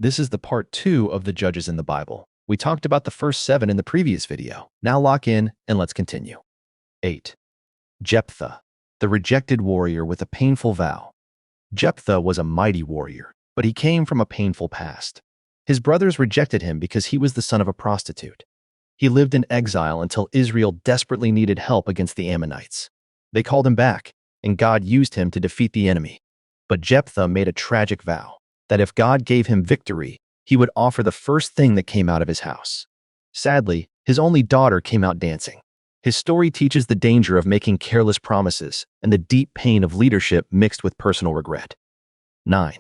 This is the part 2 of the judges in the Bible. We talked about the first 7 in the previous video. Now lock in and let's continue. 8. Jephthah, the rejected warrior with a painful vow. Jephthah was a mighty warrior, but he came from a painful past. His brothers rejected him because he was the son of a prostitute. He lived in exile until Israel desperately needed help against the Ammonites. They called him back, and God used him to defeat the enemy. But Jephthah made a tragic vow that if God gave him victory, he would offer the first thing that came out of his house. Sadly, his only daughter came out dancing. His story teaches the danger of making careless promises and the deep pain of leadership mixed with personal regret. 9.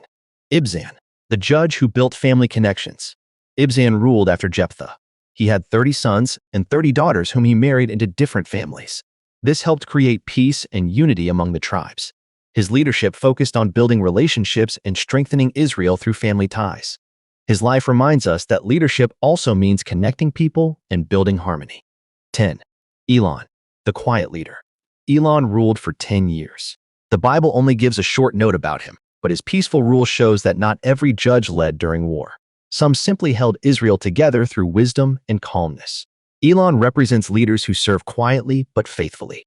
Ibzan, the judge who built family connections. Ibzan ruled after Jephthah. He had 30 sons and 30 daughters whom he married into different families. This helped create peace and unity among the tribes. His leadership focused on building relationships and strengthening Israel through family ties. His life reminds us that leadership also means connecting people and building harmony. 10. Elon, the quiet leader. Elon ruled for 10 years. The Bible only gives a short note about him, but his peaceful rule shows that not every judge led during war. Some simply held Israel together through wisdom and calmness. Elon represents leaders who serve quietly but faithfully.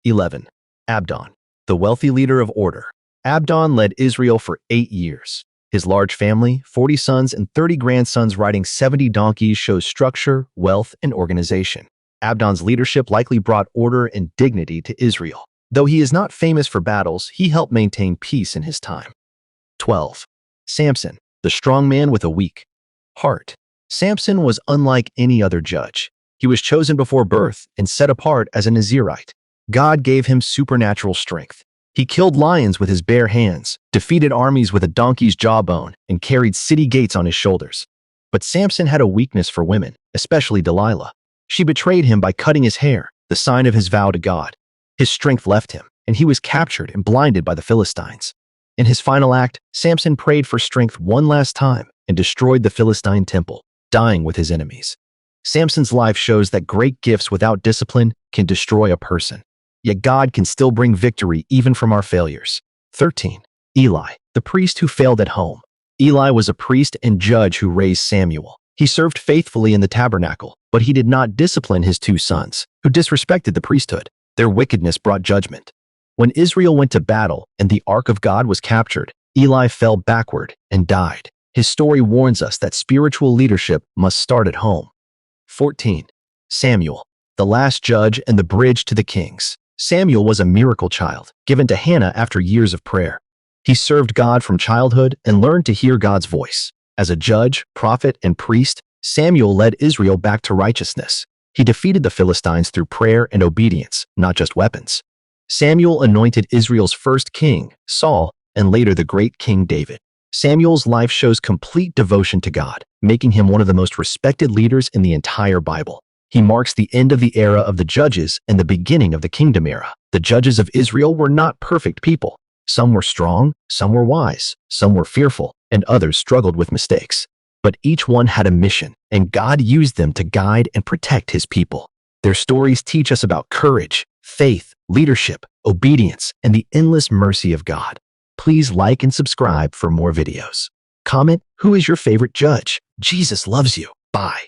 11. Abdon, the wealthy leader of order. Abdon led Israel for 8 years. His large family, 40 sons and 30 grandsons riding 70 donkeys, shows structure, wealth, and organization. Abdon's leadership likely brought order and dignity to Israel. Though he is not famous for battles, he helped maintain peace in his time. 12. Samson, the strong man with a weak heart. Samson was unlike any other judge. He was chosen before birth and set apart as a Nazirite. God gave him supernatural strength. He killed lions with his bare hands, defeated armies with a donkey's jawbone, and carried city gates on his shoulders. But Samson had a weakness for women, especially Delilah. She betrayed him by cutting his hair, the sign of his vow to God. His strength left him, and he was captured and blinded by the Philistines. In his final act, Samson prayed for strength one last time and destroyed the Philistine temple, dying with his enemies. Samson's life shows that great gifts without discipline can destroy a person. Yet God can still bring victory even from our failures. 13. Eli, the priest who failed at home. Eli was a priest and judge who raised Samuel. He served faithfully in the tabernacle, but he did not discipline his 2 sons, who disrespected the priesthood. Their wickedness brought judgment. When Israel went to battle and the ark of God was captured, Eli fell backward and died. His story warns us that spiritual leadership must start at home. 14. Samuel, the last judge and the bridge to the kings. Samuel was a miracle child, given to Hannah after years of prayer. He served God from childhood and learned to hear God's voice. As a judge, prophet, and priest, Samuel led Israel back to righteousness. He defeated the Philistines through prayer and obedience, not just weapons. Samuel anointed Israel's first king, Saul, and later the great King David. Samuel's life shows complete devotion to God, making him one of the most respected leaders in the entire Bible. He marks the end of the era of the judges and the beginning of the kingdom era. The judges of Israel were not perfect people. Some were strong, some were wise, some were fearful, and others struggled with mistakes. But each one had a mission, and God used them to guide and protect his people. Their stories teach us about courage, faith, leadership, obedience, and the endless mercy of God. Please like and subscribe for more videos. Comment, who is your favorite judge? Jesus loves you. Bye.